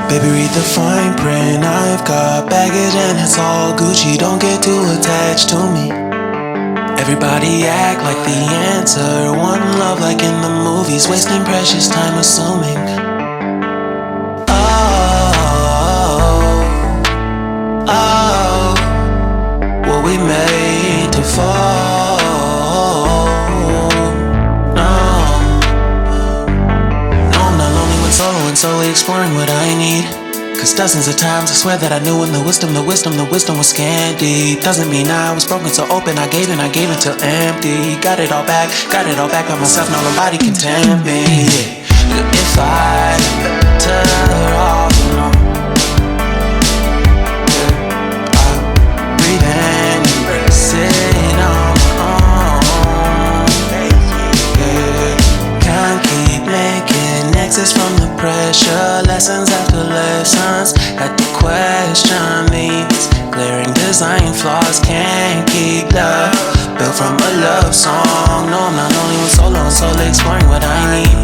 Baby, read the fine print. I've got baggage and it's all Gucci. Don't get too attached to me. Everybody act like the answer. One love like in the movies. Wasting precious time assuming. Oh, were we made to fall? No, I'm not lonely when solo and solely exploring what I need. Cause dozens of times I swear that I knew when the wisdom was scanty. Doesn't mean I was broken so open, I gave till empty. Got it all back by myself, now nobody can tempt me. If I better off alone, sit on my own. Can't keep making exits from the pressure. Lessons after lessons, had to question these glaring design flaws. Can't keep love built from a love song. No, I'm not only with solo and solely exploring what I need.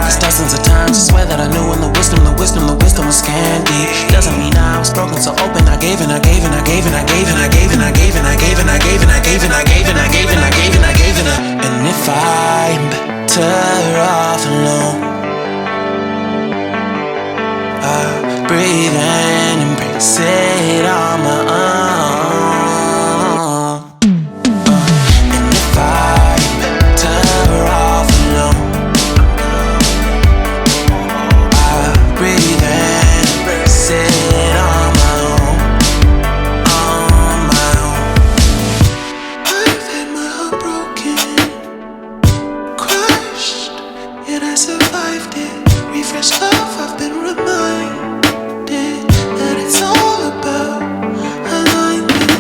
Cause dozens of times I swear that I knew when the wisdom was scanty. Doesn't mean I was broken so open, I gave and I gave and I gave and I gave and I gave and I gave and I gave and I gave and I gave and I gave and I gave and I gave and I gave and I. And if I'm better off alone, I breathe and embrace it on my own. And if I'm better off alone, breathe and embrace it on my own, on my own. I've had my heart broken, crushed, yet I survived it. Refreshed love, I've been reminded that it's all about alignment.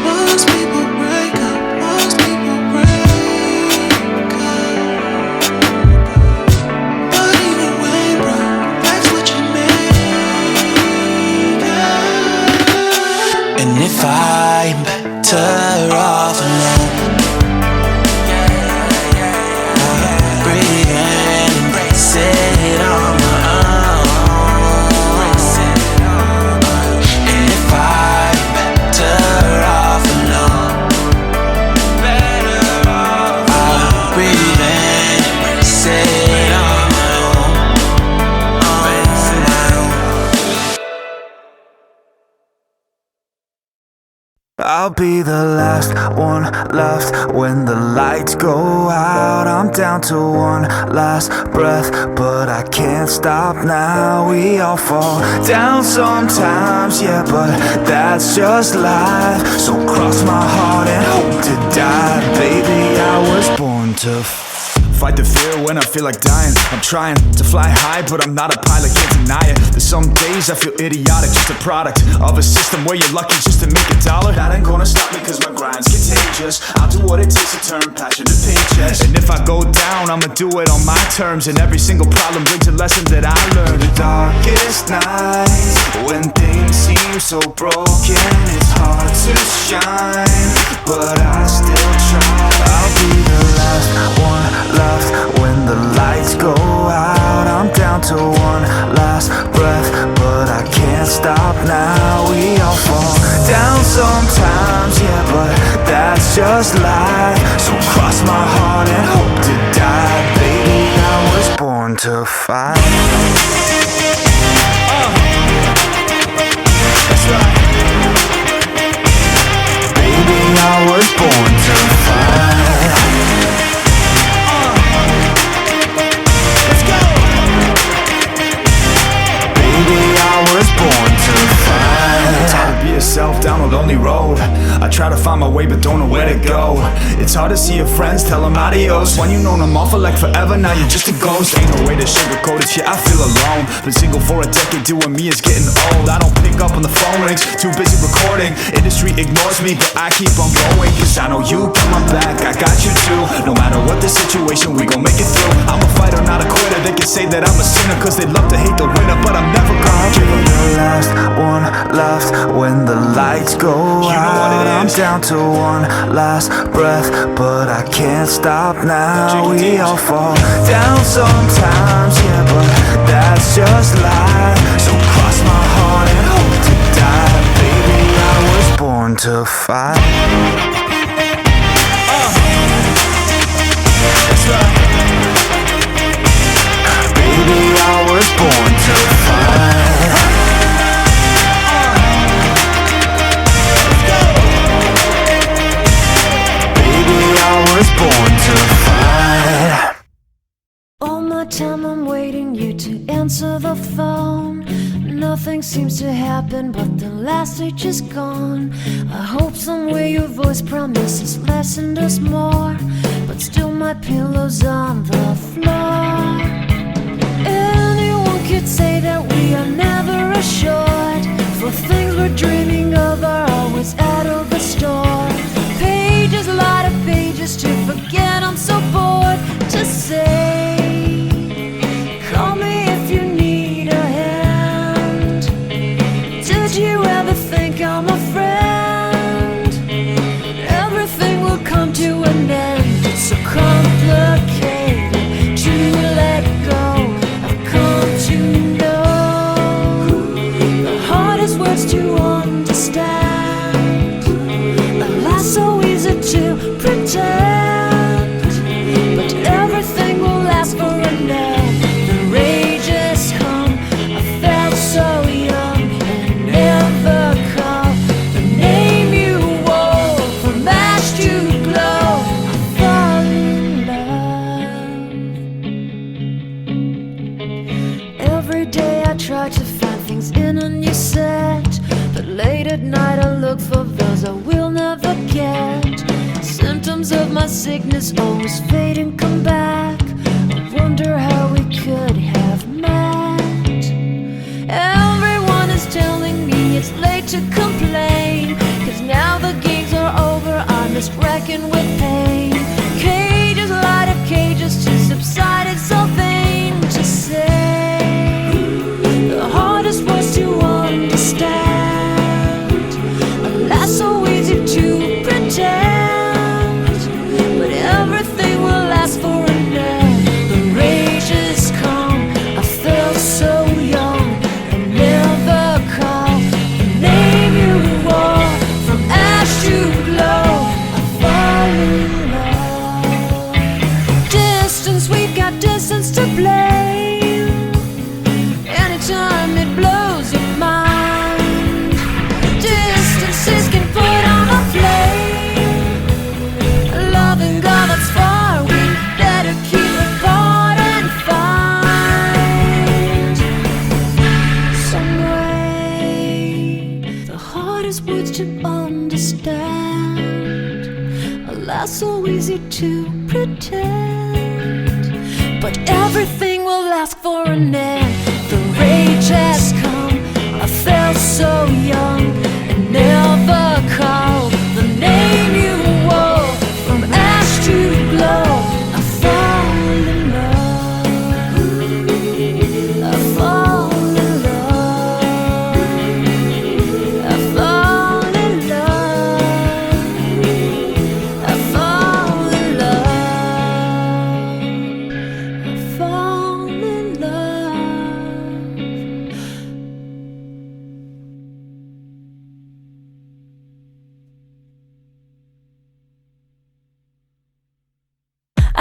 Most people break up, most people break up. But even when broke, life's what you make it. And if I'm better off alone, breathe and embrace it on my own. And if I'm better off alone, I'll breathe and embrace it on my own, on my own. I'll be the last one left when the lights go out. I'm down to one last breath, but I can't stop now. We all fall down sometimes, yeah, but that's just life. So cross my heart and hope to die. Baby, I was born to fight the fear when I feel like dying. I'm trying to fly high, but I'm not a pilot, can't deny it. There's some days I feel idiotic, just a product of a system where you're lucky just to make a dollar. That ain't gonna stop me cause my grind's contagious. I'll do what it takes to turn passion to paychecks. And if I go down, I'ma do it on my terms. And every single problem brings a lesson that I learned. The darkest nights, when things seem so broken, it's hard to shine, but I still try. I'll be the last one left when the lights go out. I'm down to one last breath, but I can't stop now. We all fall down sometimes, yeah, but that's just life. So cross my heart and hope to die. Baby, I was born to fight. That's right. Baby, I was born to fight. Born to fight. Time to be yourself down a lonely road. I try to find my way but don't know where to go. It's hard to see your friends, tell them adios. When you know them all for like forever, now you're just a ghost. Ain't no way to sugarcoat it, yeah, I feel alone. Been single for a decade, doing me is getting old. I don't pick up when the phone rings, too busy recording. Industry ignores me, but I keep on going. Cause I know you got my back, I got you too. No matter what the situation, we gon' make it through. I'm a fighter, not a quitter. They can say that I'm a sinner cause they love to hate the winner, but I'm never gonna give up. The last one left when the lights go out. I'm down to one last breath, but I can't stop now. We all fall down sometimes, yeah, but that's just life. So cross my to fight. Baby, I was born to fight. Baby, I was born to fight. All my time I'm waiting you to answer the phone. Nothing seems to happen, but the last stage is gone. I hope somewhere your voice promises less and us more, but still my pillow's on the floor. Anyone could say that we are never assured, for things we're dreaming of are always out of the store. Pages, a lot of pages to forget, I'm so bored to say. Call me if you need a hand. Did you ever think I'm a friend? Everything will come to an end. It's so complicated to let go. I've come to know the hardest words to understand. Alas, so easy to pretend, but everything will last for a night. The rage has come. I felt so young and never called the name you wore. From ash to glow, I fall in love. Every day I try to find things in a new set, but late at night I look for those I will never get. Symptoms of my sickness always fade and come back. I wonder how we could have met. Everyone is telling me it's late to complain, 'cause now the games are over, I'm just wrecking with pain. Cages, a lot of cages to subside, it's so vain to say. The hardest words to understand. Alas, so easy to pretend, but everything will last for a night. The rage has come. I felt so young and never called the name you wore. From ash to glow, I fall in love. Distance, we've got distance to blame. Anytime it blows your mind, distances can put on a flame. Loving God that's far, we better keep apart and find some way. The hardest words to understand. Alas, so easy to pretend, but everything will last for an end. The rage has come. I felt so young and never called the name you wore. From ash to glow, I fall in love. I fall in love. I fall in love. I fall in love. I fall in love.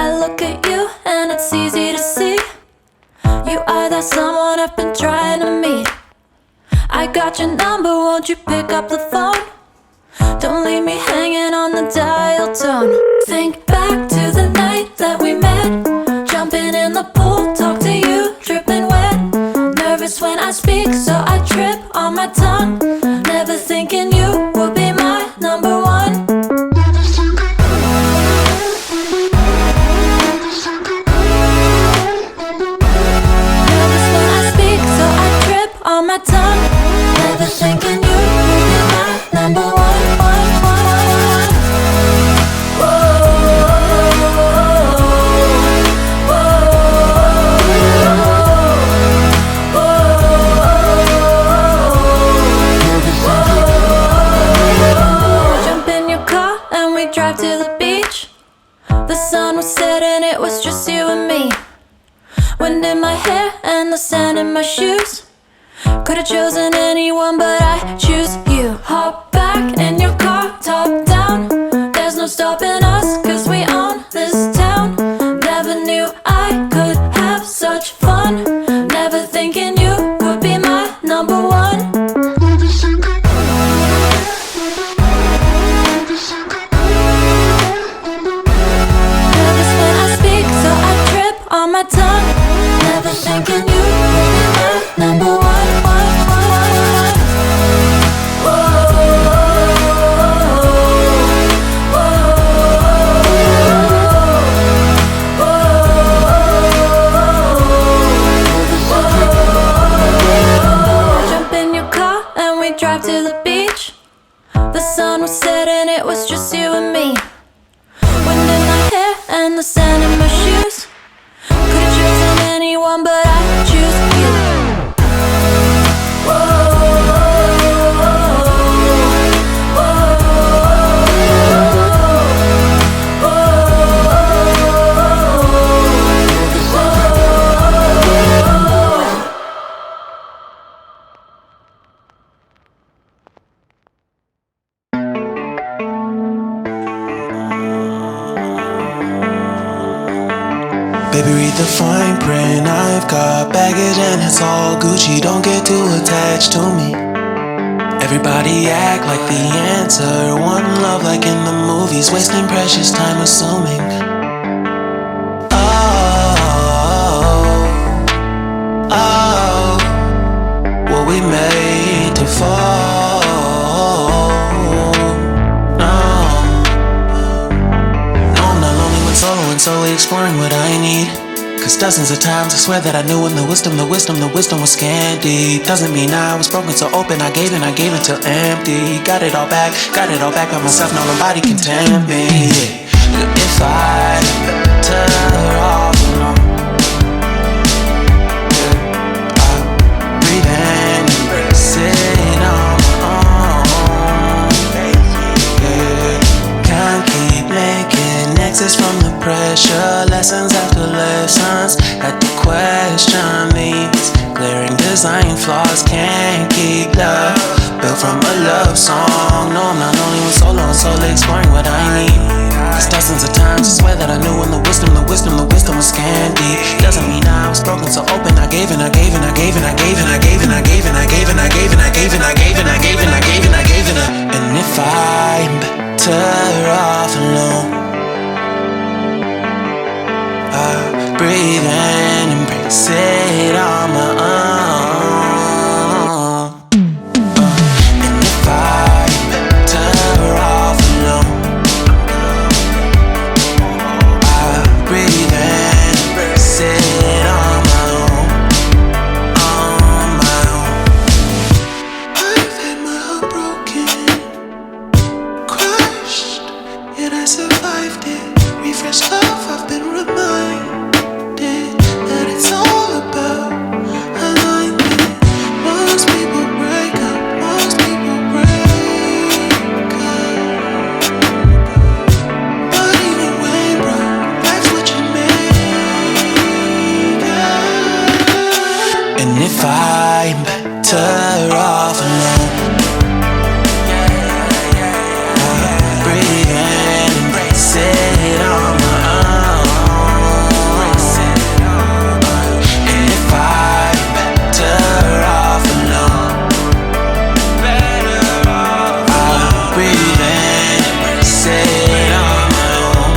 I look at you and it's easy to see you are that someone I've been trying to meet. I got your number, won't you pick up the phone? Don't leave me hanging on the dial tone. Think back to the night that we met, jumping in the pool, talk to you, dripping wet. Nervous when I speak, so I trip on my tongue. Never thinking you would be my number one. Nervous when I speak, so I trip on my tongue. Never thinking you would be my number one, one, one, one. Whoa, whoa, whoa. Jump in your car and we drive to the beach. The sun was setting, it was just you and me. Wind in my hair and the sand in my shoes. Could've chosen anyone, but I choose you. Hop back in your car top down. There's no stopping us, 'cause we own this town. Never knew I could have such fun. Never thinking you would be my number one. Nervous when I speak, so I trip on my tongue. Never thinking you would be my number one. Drive to the beach. The sun was setting, it was just you and me. Wind in my hair and the sand in my shoes. Could've chosen anyone, but I choose you. Baby, read the fine print. I've got baggage and it's all Gucci. Don't get too attached to me. Everybody act like the answer. One love like in the movies. Wasting precious time assuming. Oh, were we made to fall? No, I'm not lonely when solo and solely exploring what I need. 'Cause dozens of times I swear that I knew when the wisdom was scanty. Doesn't mean I was broken so open, I gave it till empty. Got it all back by myself, now nobody can tempt me. If I better off alone, breathe in, embrace it on my own. Can't keep making exits from the pressure. Lessons after lessons had to question these glaring design flaws. Can't keep love built from a love song. No, I'm not only with solo and solely exploring what I need. 'Cause dozens of times I swear that I knew when the wisdom was scanty. Doesn't mean I was broken so open, I gave it. And if I'm better off alone, breathe in, embrace it on my own. And if I'm better off alone, breathe in, embrace it on my own. I've had my heart broken, crushed, yet I survived it. Refreshed love, I've been reminded that it's all about alignment. Most people break up, but even when broke, that's what you make it. And if I'm better off alone, breathe in, embrace it on my own. And if I'm better off alone, breathe in, embrace it on my own.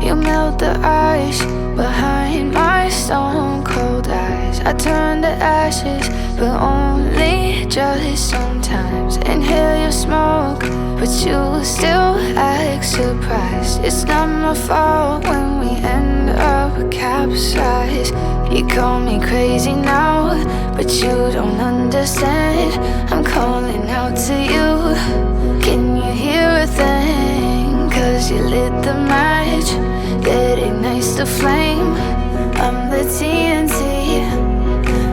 You melt the ice behind my stone cold eyes. I turn to ashes, but only just sometimes. Inhale your smoke, but you still act surprised. It's not my fault when we end up capsized. You call me crazy now, but you don't understand. I'm calling out to you. Can you hear a thing? 'Cause you lit the match that ignites the flame. I'm the TNT,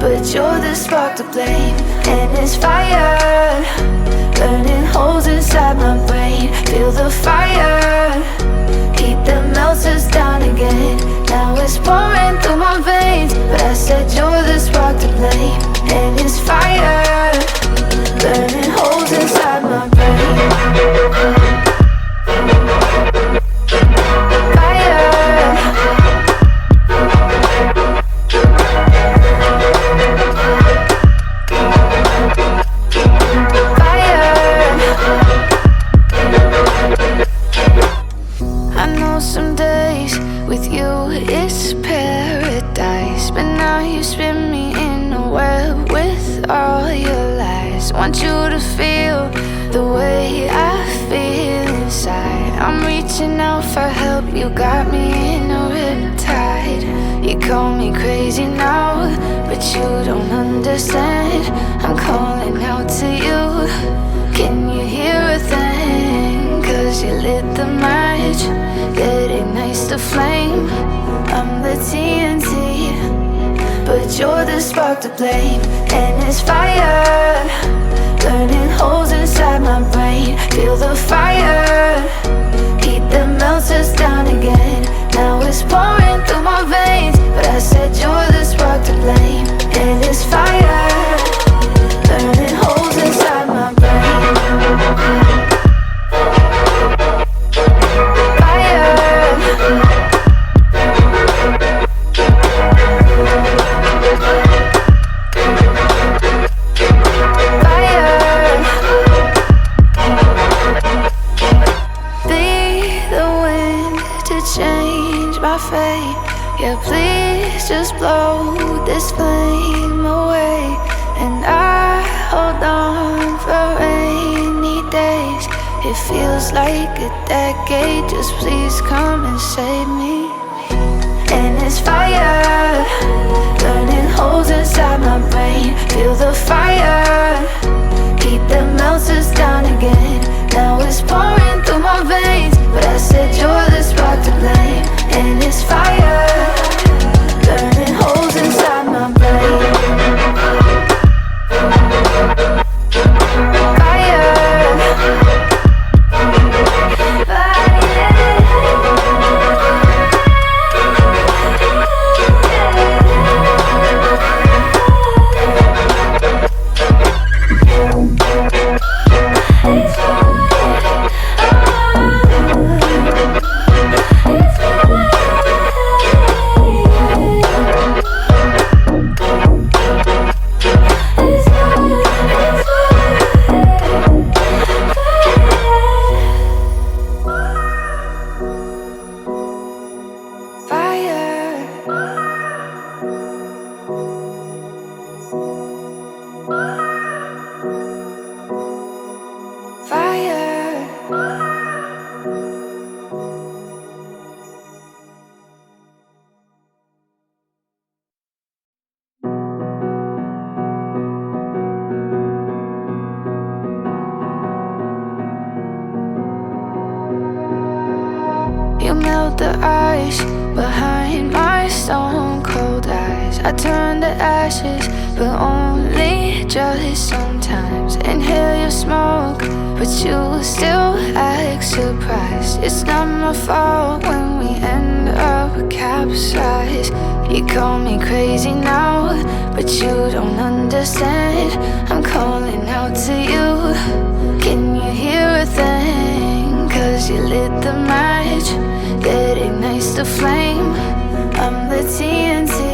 but you're the spark to blame. And it's fire burning holes inside my feel the fire. Heat that melts us down again. Now it's pouring through my veins, but I said you're the spark to blame. And it's fire, burning holes inside my brain. Some days with you it's paradise, but now you spin me in a web with all your lies. Want you to feel the way I feel inside. I'm reaching out for help, you got me in a riptide. You call me crazy now, but you don't understand. I'm calling out to you, can you hear a thing? 'Cause you lit the match, it ignites the flame. I'm the TNT, but you're the spark to blame. And it's fire, burning holes inside my brain. Feel the fire, heat that melts us down again. Now it's pouring through my veins, but I said you're the spark to blame. And it's fire, burning holes inside my brain. Yeah, please just blow this flame away. And I hold on for rainy days. It feels like a decade, just please come and save me. And it's fire, burning holes inside my brain. Feel the fire, heat that melts us down again. Now it's pouring through my veins, but I said you're the spark to blame. And it's fire, burning holes inside my brain. You melt the ice behind my stone cold eyes. I turn to ashes, but only just sometimes. Inhale your smoke, but you still act surprised. It's not my fault when we end up capsized. You call me crazy now, but you don't understand. I'm calling out to you, can you hear a thing? 'Cause you lit the match that ignites the flame. I'm the TNT.